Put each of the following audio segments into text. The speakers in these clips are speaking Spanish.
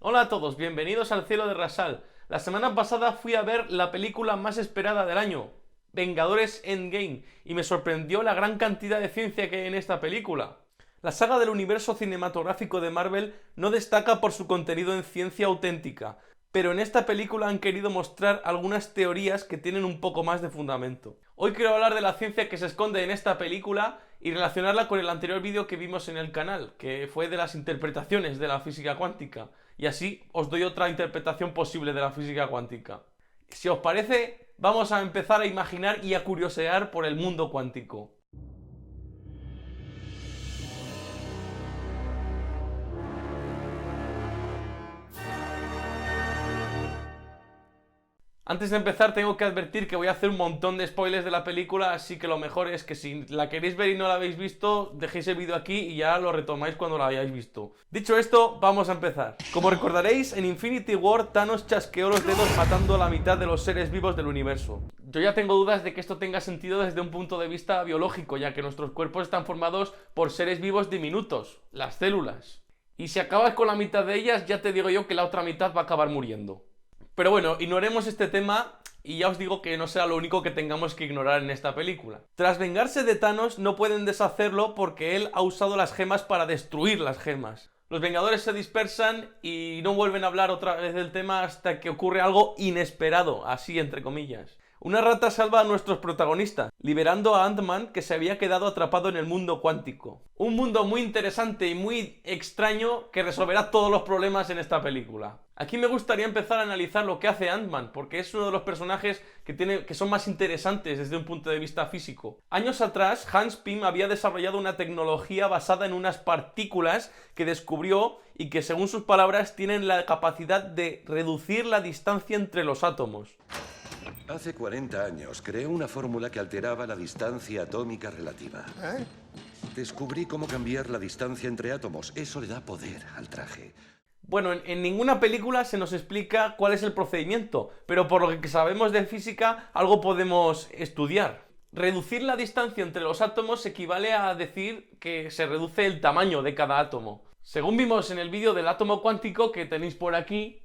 Hola a todos, bienvenidos al Cielo de Rasal. La semana pasada fui a ver la película más esperada del año, Vengadores Endgame, y me sorprendió la gran cantidad de ciencia que hay en esta película. La saga del universo cinematográfico de Marvel no destaca por su contenido en ciencia auténtica, pero en esta película han querido mostrar algunas teorías que tienen un poco más de fundamento. Hoy quiero hablar de la ciencia que se esconde en esta película y relacionarla con el anterior vídeo que vimos en el canal, que fue de las interpretaciones de la física cuántica, y así os doy otra interpretación posible de la física cuántica. Si os parece, vamos a empezar a imaginar y a curiosear por el mundo cuántico. Antes de empezar tengo que advertir que voy a hacer un montón de spoilers de la película, así que lo mejor es que si la queréis ver y no la habéis visto, dejéis el vídeo aquí y ya lo retomáis cuando la hayáis visto. Dicho esto, vamos a empezar. Como recordaréis, en Infinity War Thanos chasqueó los dedos matando a la mitad de los seres vivos del universo. Yo ya tengo dudas de que esto tenga sentido desde un punto de vista biológico, ya que nuestros cuerpos están formados por seres vivos diminutos, las células. Y si acabas con la mitad de ellas, ya te digo yo que la otra mitad va a acabar muriendo. Pero bueno, ignoremos este tema y ya os digo que no será lo único que tengamos que ignorar en esta película. Tras vengarse de Thanos, no pueden deshacerlo porque él ha usado las gemas para destruir las gemas. Los Vengadores se dispersan y no vuelven a hablar otra vez del tema hasta que ocurre algo inesperado, así entre comillas. Una rata salva a nuestros protagonistas, liberando a Ant-Man, que se había quedado atrapado en el mundo cuántico. Un mundo muy interesante y muy extraño que resolverá todos los problemas en esta película. Aquí me gustaría empezar a analizar lo que hace Ant-Man, porque es uno de los personajes que son más interesantes desde un punto de vista físico. Años atrás, Hans Pym había desarrollado una tecnología basada en unas partículas que descubrió y que, según sus palabras, tienen la capacidad de reducir la distancia entre los átomos. Hace 40 años creé una fórmula que alteraba la distancia atómica relativa. Descubrí cómo cambiar la distancia entre átomos. Eso le da poder al traje. Bueno, en ninguna película se nos explica cuál es el procedimiento, pero por lo que sabemos de física, algo podemos estudiar. Reducir la distancia entre los átomos equivale a decir que se reduce el tamaño de cada átomo. Según vimos en el vídeo del átomo cuántico que tenéis por aquí,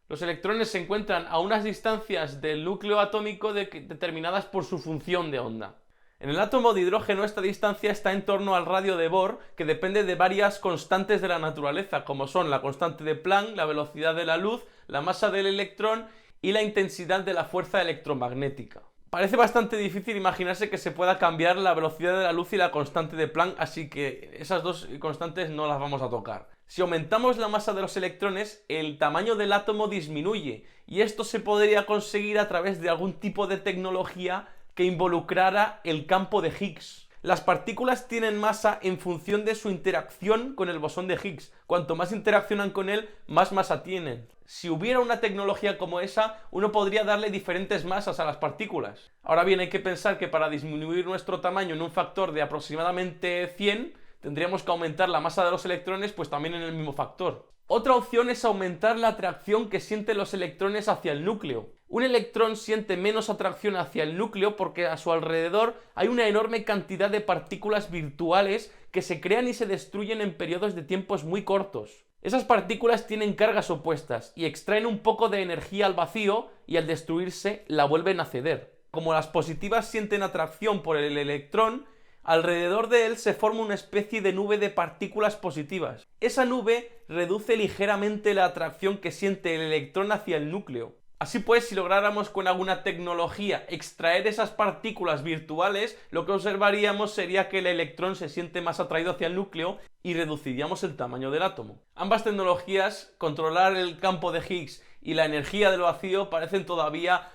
los electrones se encuentran a unas distancias del núcleo atómico determinadas por su función de onda. En el átomo de hidrógeno esta distancia está en torno al radio de Bohr, que depende de varias constantes de la naturaleza, como son la constante de Planck, la velocidad de la luz, la masa del electrón y la intensidad de la fuerza electromagnética. Parece bastante difícil imaginarse que se pueda cambiar la velocidad de la luz y la constante de Planck, así que esas dos constantes no las vamos a tocar. Si aumentamos la masa de los electrones, el tamaño del átomo disminuye, y esto se podría conseguir a través de algún tipo de tecnología que involucrara el campo de Higgs. Las partículas tienen masa en función de su interacción con el bosón de Higgs. Cuanto más interaccionan con él, más masa tienen. Si hubiera una tecnología como esa, uno podría darle diferentes masas a las partículas. Ahora bien, hay que pensar que para disminuir nuestro tamaño en un factor de aproximadamente 100, tendríamos que aumentar la masa de los electrones pues también en el mismo factor. Otra opción es aumentar la atracción que sienten los electrones hacia el núcleo. Un electrón siente menos atracción hacia el núcleo porque a su alrededor hay una enorme cantidad de partículas virtuales que se crean y se destruyen en periodos de tiempos muy cortos. Esas partículas tienen cargas opuestas y extraen un poco de energía al vacío y al destruirse la vuelven a ceder. Como las positivas sienten atracción por el electrón, alrededor de él se forma una especie de nube de partículas positivas. Esa nube reduce ligeramente la atracción que siente el electrón hacia el núcleo. Así pues, si lográramos con alguna tecnología extraer esas partículas virtuales, lo que observaríamos sería que el electrón se siente más atraído hacia el núcleo y reduciríamos el tamaño del átomo. Ambas tecnologías, controlar el campo de Higgs y la energía del vacío, parecen todavía,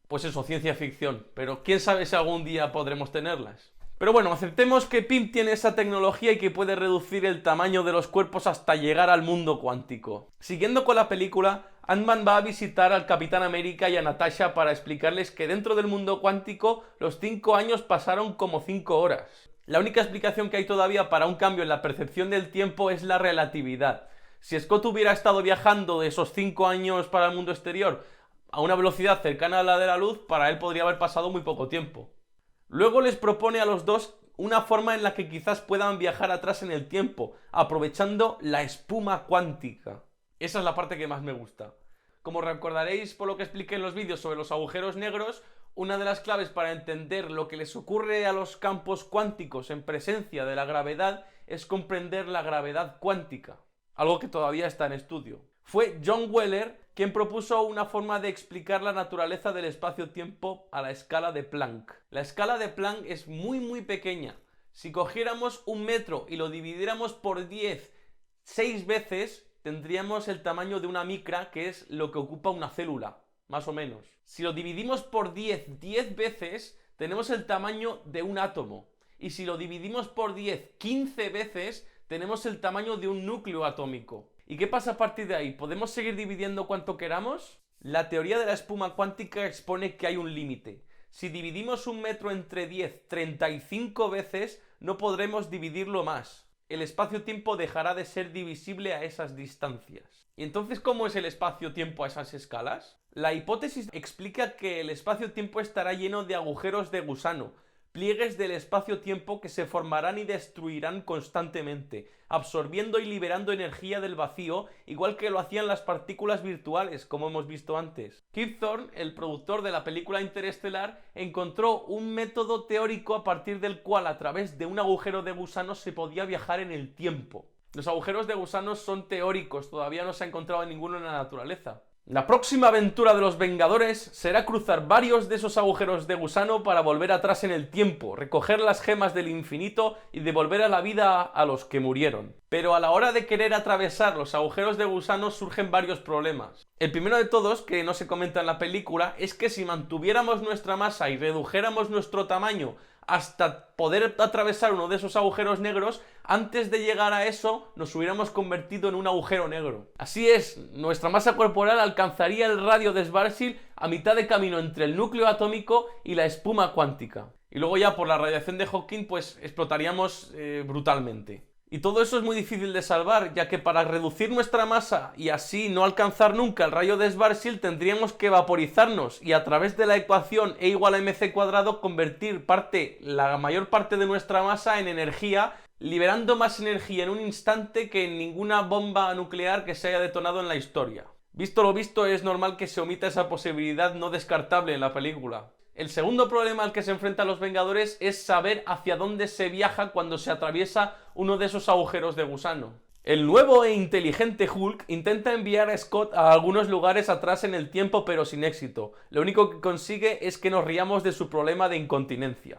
pues eso, ciencia ficción, pero quién sabe si algún día podremos tenerlas. Pero bueno, aceptemos que Pym tiene esa tecnología y que puede reducir el tamaño de los cuerpos hasta llegar al mundo cuántico. Siguiendo con la película, Ant-Man va a visitar al Capitán América y a Natasha para explicarles que dentro del mundo cuántico los 5 años pasaron como 5 horas. La única explicación que hay todavía para un cambio en la percepción del tiempo es la relatividad. Si Scott hubiera estado viajando de esos 5 años para el mundo exterior a una velocidad cercana a la de la luz, para él podría haber pasado muy poco tiempo. Luego les propone a los dos una forma en la que quizás puedan viajar atrás en el tiempo, aprovechando la espuma cuántica. Esa es la parte que más me gusta. Como recordaréis por lo que expliqué en los vídeos sobre los agujeros negros, una de las claves para entender lo que les ocurre a los campos cuánticos en presencia de la gravedad es comprender la gravedad cuántica, algo que todavía está en estudio. Fue John Wheeler quien propuso una forma de explicar la naturaleza del espacio-tiempo a la escala de Planck. La escala de Planck es muy pequeña. Si cogiéramos un metro y lo dividiéramos por 10, 6 veces, tendríamos el tamaño de una micra, que es lo que ocupa una célula, más o menos. Si lo dividimos por 10 veces, tenemos el tamaño de un átomo. Y si lo dividimos por 10, 15 veces, tenemos el tamaño de un núcleo atómico. ¿Y qué pasa a partir de ahí? ¿Podemos seguir dividiendo cuanto queramos? La teoría de la espuma cuántica expone que hay un límite. Si dividimos un metro entre 10, 35 veces, no podremos dividirlo más. El espacio-tiempo dejará de ser divisible a esas distancias. ¿Y entonces cómo es el espacio-tiempo a esas escalas? La hipótesis explica que el espacio-tiempo estará lleno de agujeros de gusano, pliegues del espacio-tiempo que se formarán y destruirán constantemente, absorbiendo y liberando energía del vacío, igual que lo hacían las partículas virtuales, como hemos visto antes. Kip Thorne, el productor de la película Interestelar, encontró un método teórico a partir del cual a través de un agujero de gusano se podía viajar en el tiempo. Los agujeros de gusano son teóricos, todavía no se ha encontrado ninguno en la naturaleza. La próxima aventura de los Vengadores será cruzar varios de esos agujeros de gusano para volver atrás en el tiempo, recoger las gemas del infinito y devolver a la vida a los que murieron. Pero a la hora de querer atravesar los agujeros de gusano surgen varios problemas. El primero de todos, que no se comenta en la película, es que si mantuviéramos nuestra masa y redujéramos nuestro tamaño hasta poder atravesar uno de esos agujeros negros, antes de llegar a eso nos hubiéramos convertido en un agujero negro. Así es, nuestra masa corporal alcanzaría el radio de Schwarzschild a mitad de camino entre el núcleo atómico y la espuma cuántica. Y luego ya por la radiación de Hawking pues explotaríamos brutalmente. Y todo eso es muy difícil de salvar, ya que para reducir nuestra masa y así no alcanzar nunca el rayo de Schwarzschild tendríamos que vaporizarnos y a través de la ecuación E igual a mc cuadrado convertir la mayor parte de nuestra masa en energía, liberando más energía en un instante que en ninguna bomba nuclear que se haya detonado en la historia. Visto lo visto, es normal que se omita esa posibilidad no descartable en la película. El segundo problema al que se enfrentan los Vengadores es saber hacia dónde se viaja cuando se atraviesa uno de esos agujeros de gusano. El nuevo e inteligente Hulk intenta enviar a Scott a algunos lugares atrás en el tiempo, pero sin éxito. Lo único que consigue es que nos riamos de su problema de incontinencia.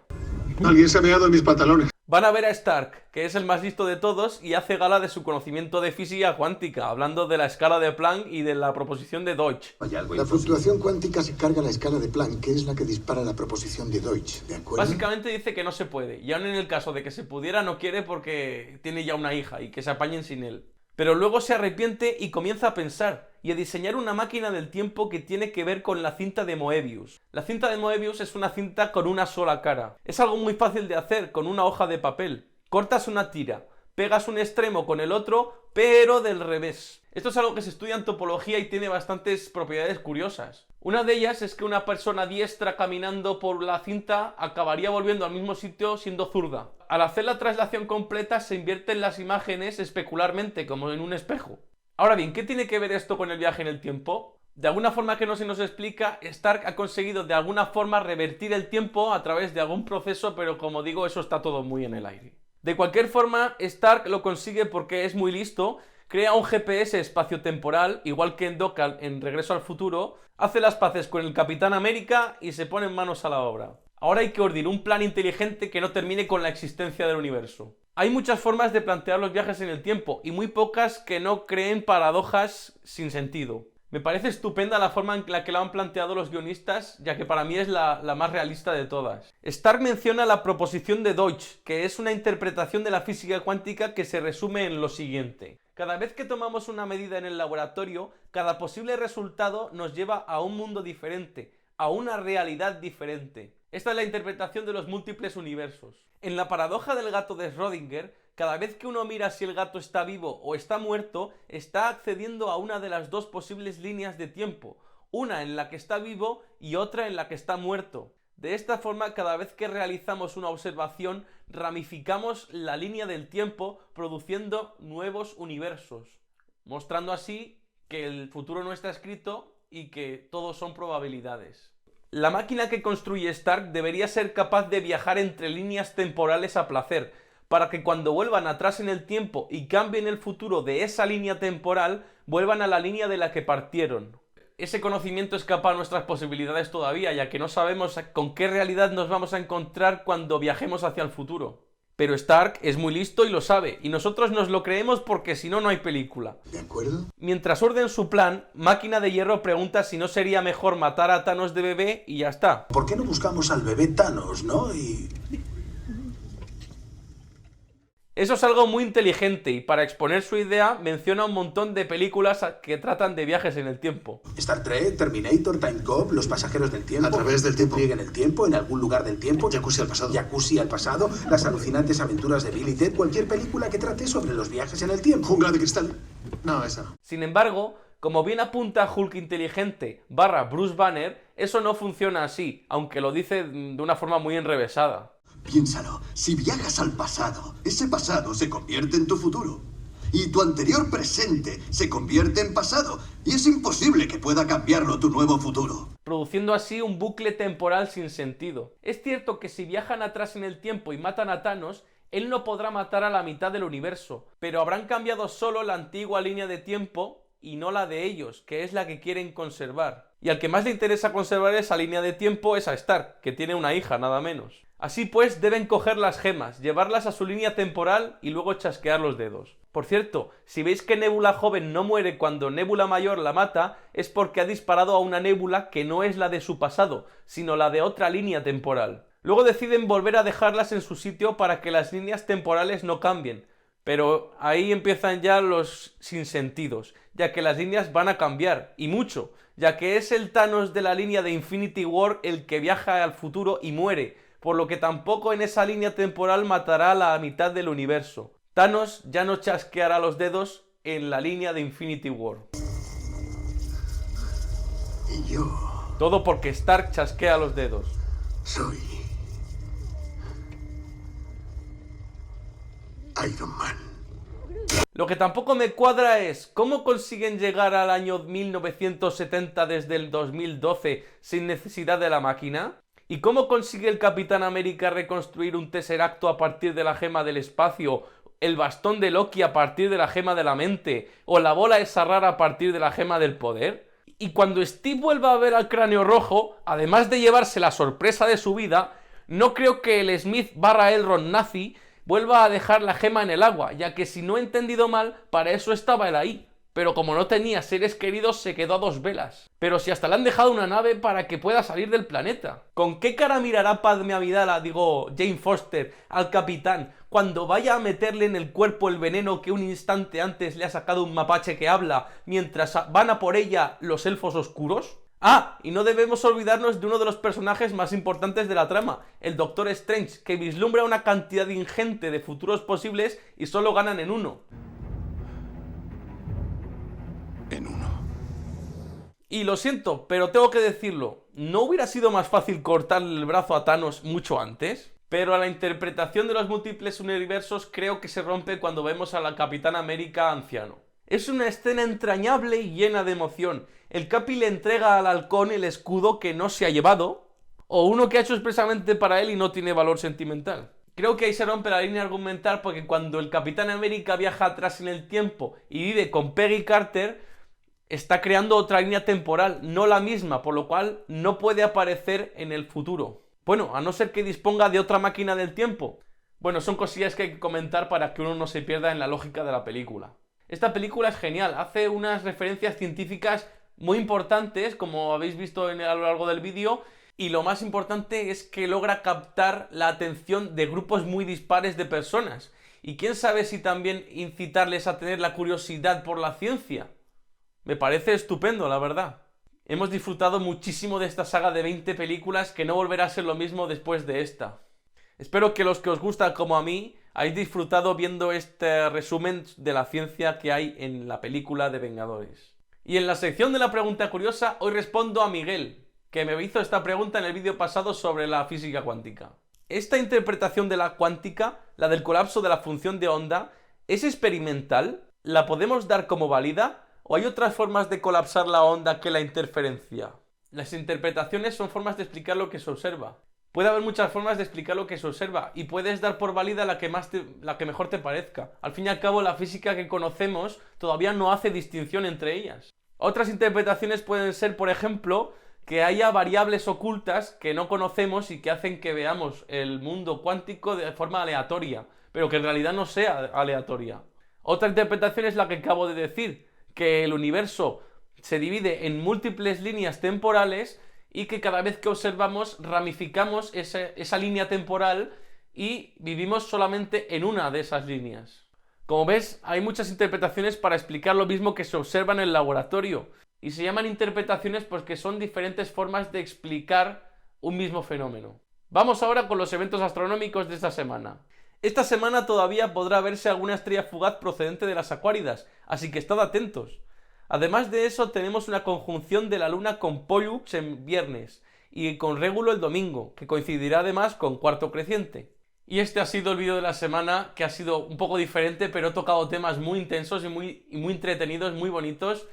Alguien se ha meado en mis pantalones. Van a ver a Stark, que es el más listo de todos y hace gala de su conocimiento de física cuántica, hablando de la escala de Planck y de la proposición de Deutsch. La fluctuación cuántica se carga a la escala de Planck, que es la que dispara la proposición de Deutsch, ¿de acuerdo? Básicamente dice que no se puede, y aún en el caso de que se pudiera no quiere porque tiene ya una hija y que se apañen sin él. Pero luego se arrepiente y comienza a pensar y a diseñar una máquina del tiempo que tiene que ver con la cinta de Moebius. La cinta de Moebius es una cinta con una sola cara. Es algo muy fácil de hacer con una hoja de papel. Cortas una tira, pegas un extremo con el otro, pero del revés. Esto es algo que se estudia en topología y tiene bastantes propiedades curiosas. Una de ellas es que una persona diestra caminando por la cinta acabaría volviendo al mismo sitio siendo zurda. Al hacer la traslación completa se invierten las imágenes especularmente, como en un espejo. Ahora bien, ¿qué tiene que ver esto con el viaje en el tiempo? De alguna forma que no se nos explica, Stark ha conseguido de alguna forma revertir el tiempo a través de algún proceso, pero como digo, eso está todo muy en el aire. De cualquier forma, Stark lo consigue porque es muy listo, crea un GPS espaciotemporal, igual que en Doc en Regreso al Futuro, hace las paces con el Capitán América y se pone manos a la obra. Ahora hay que ordenar un plan inteligente que no termine con la existencia del universo. Hay muchas formas de plantear los viajes en el tiempo y muy pocas que no creen paradojas sin sentido. Me parece estupenda la forma en la que lo han planteado los guionistas, ya que para mí es la más realista de todas. Stark menciona la proposición de Deutsch, que es una interpretación de la física cuántica que se resume en lo siguiente. Cada vez que tomamos una medida en el laboratorio, cada posible resultado nos lleva a un mundo diferente, a una realidad diferente. Esta es la interpretación de los múltiples universos. En la paradoja del gato de Schrödinger, cada vez que uno mira si el gato está vivo o está muerto, está accediendo a una de las dos posibles líneas de tiempo, una en la que está vivo y otra en la que está muerto. De esta forma, cada vez que realizamos una observación, ramificamos la línea del tiempo, produciendo nuevos universos, mostrando así que el futuro no está escrito y que todo son probabilidades. La máquina que construye Stark debería ser capaz de viajar entre líneas temporales a placer, para que cuando vuelvan atrás en el tiempo y cambien el futuro de esa línea temporal, vuelvan a la línea de la que partieron. Ese conocimiento escapa a nuestras posibilidades todavía, ya que no sabemos con qué realidad nos vamos a encontrar cuando viajemos hacia el futuro. Pero Stark es muy listo y lo sabe, y nosotros nos lo creemos porque si no, no hay película. ¿De acuerdo? Mientras orden su plan, Máquina de Hierro pregunta si no sería mejor matar a Thanos de bebé y ya está. ¿Por qué no buscamos al bebé Thanos, no? Eso es algo muy inteligente y para exponer su idea menciona un montón de películas que tratan de viajes en el tiempo. Star Trek, Terminator, Time Cop, Los pasajeros del tiempo. A través del tiempo. Despliegue en el tiempo, en algún lugar del tiempo. Jacuzzi al pasado. Jacuzzi al pasado. Las alucinantes aventuras de Bill y Ted. Cualquier película que trate sobre los viajes en el tiempo. Jungla de cristal. No, esa no. Sin embargo, como bien apunta Hulk inteligente / Bruce Banner, eso no funciona así, aunque lo dice de una forma muy enrevesada. Piénsalo, si viajas al pasado, ese pasado se convierte en tu futuro. Y tu anterior presente se convierte en pasado. Y es imposible que pueda cambiarlo tu nuevo futuro. Produciendo así un bucle temporal sin sentido. Es cierto que si viajan atrás en el tiempo y matan a Thanos, él no podrá matar a la mitad del universo, pero habrán cambiado solo la antigua línea de tiempo y no la de ellos, que es la que quieren conservar. Y al que más le interesa conservar esa línea de tiempo es a Stark, que tiene una hija, nada menos. Así pues, deben coger las gemas, llevarlas a su línea temporal y luego chasquear los dedos. Por cierto, si veis que Nebula joven no muere cuando Nebula mayor la mata, es porque ha disparado a una Nebula que no es la de su pasado, sino la de otra línea temporal. Luego deciden volver a dejarlas en su sitio para que las líneas temporales no cambien, pero ahí empiezan ya los sinsentidos, ya que las líneas van a cambiar, y mucho, ya que es el Thanos de la línea de Infinity War el que viaja al futuro y muere, por lo que tampoco en esa línea temporal matará a la mitad del universo. Thanos ya no chasqueará los dedos en la línea de Infinity War. Y yo Todo porque Stark chasquea los dedos. soy Iron Man. Lo que tampoco me cuadra es cómo consiguen llegar al año 1970 desde el 2012 sin necesidad de la máquina. ¿Y cómo consigue el Capitán América reconstruir un Tesseracto a partir de la gema del espacio, el bastón de Loki a partir de la gema de la mente, o la bola esa rara a partir de la gema del poder? Y cuando Steve vuelva a ver al Cráneo Rojo, además de llevarse la sorpresa de su vida, no creo que el Smith / Elrond nazi vuelva a dejar la gema en el agua, ya que si no he entendido mal, para eso estaba él ahí. Pero como no tenía seres queridos, se quedó a 2 velas. Pero si hasta le han dejado una nave para que pueda salir del planeta. ¿Con qué cara mirará Padme Amidala, Jane Foster, al capitán, cuando vaya a meterle en el cuerpo el veneno que un instante antes le ha sacado un mapache que habla, mientras van a por ella los elfos oscuros? Ah, y no debemos olvidarnos de uno de los personajes más importantes de la trama, el Doctor Strange, que vislumbra una cantidad ingente de futuros posibles y solo ganan en uno. En uno. Y lo siento, pero tengo que decirlo, ¿no hubiera sido más fácil cortarle el brazo a Thanos mucho antes? Pero a la interpretación de los múltiples universos creo que se rompe cuando vemos a la Capitán América anciano. Es una escena entrañable y llena de emoción. El Capi le entrega al halcón el escudo que no se ha llevado, o uno que ha hecho expresamente para él y no tiene valor sentimental. Creo que ahí se rompe la línea argumental porque cuando el Capitán América viaja atrás en el tiempo y vive con Peggy Carter, está creando otra línea temporal, no la misma, por lo cual no puede aparecer en el futuro. Bueno, a no ser que disponga de otra máquina del tiempo. Bueno, son cosillas que hay que comentar para que uno no se pierda en la lógica de la película. Esta película es genial, hace unas referencias científicas muy importantes, como habéis visto a lo largo del vídeo, y lo más importante es que logra captar la atención de grupos muy dispares de personas. Y quién sabe si también incitarles a tener la curiosidad por la ciencia. Me parece estupendo, la verdad. Hemos disfrutado muchísimo de esta saga de 20 películas que no volverá a ser lo mismo después de esta. Espero que los que os gustan como a mí hayáis disfrutado viendo este resumen de la ciencia que hay en la película de Vengadores. Y en la sección de la pregunta curiosa hoy respondo a Miguel, que me hizo esta pregunta en el vídeo pasado sobre la física cuántica. ¿Esta interpretación de la cuántica, la del colapso de la función de onda, es experimental? ¿La podemos dar como válida? ¿O hay otras formas de colapsar la onda que la interferencia? Las interpretaciones son formas de explicar lo que se observa. Puede haber muchas formas de explicar lo que se observa y puedes dar por válida la que mejor te parezca. Al fin y al cabo, la física que conocemos todavía no hace distinción entre ellas. Otras interpretaciones pueden ser, por ejemplo, que haya variables ocultas que no conocemos y que hacen que veamos el mundo cuántico de forma aleatoria, pero que en realidad no sea aleatoria. Otra interpretación es la que acabo de decir, que el universo se divide en múltiples líneas temporales y que cada vez que observamos ramificamos esa línea temporal y vivimos solamente en una de esas líneas. Como ves, hay muchas interpretaciones para explicar lo mismo que se observa en el laboratorio y se llaman interpretaciones porque son diferentes formas de explicar un mismo fenómeno. Vamos ahora con los eventos astronómicos de esta semana. Esta semana todavía podrá verse alguna estrella fugaz procedente de las Aquáridas, así que estad atentos. Además de eso, tenemos una conjunción de la Luna con Pollux en viernes y con Régulo el domingo, que coincidirá además con Cuarto Creciente. Y este ha sido el vídeo de la semana, que ha sido un poco diferente, pero he tocado temas muy intensos y muy entretenidos, muy bonitos.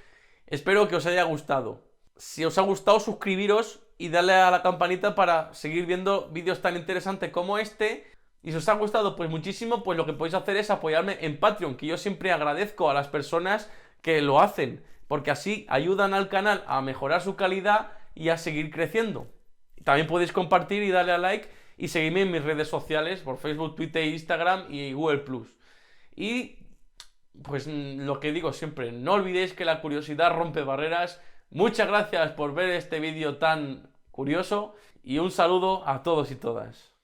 Espero que os haya gustado. Si os ha gustado, suscribiros y darle a la campanita para seguir viendo vídeos tan interesantes como este. Y si os ha gustado pues muchísimo, pues lo que podéis hacer es apoyarme en Patreon, que yo siempre agradezco a las personas que lo hacen, porque así ayudan al canal a mejorar su calidad y a seguir creciendo. También podéis compartir y darle a like y seguirme en mis redes sociales por Facebook, Twitter, Instagram y Google+. Y pues lo que digo siempre, no olvidéis que la curiosidad rompe barreras. Muchas gracias por ver este vídeo tan curioso y un saludo a todos y todas.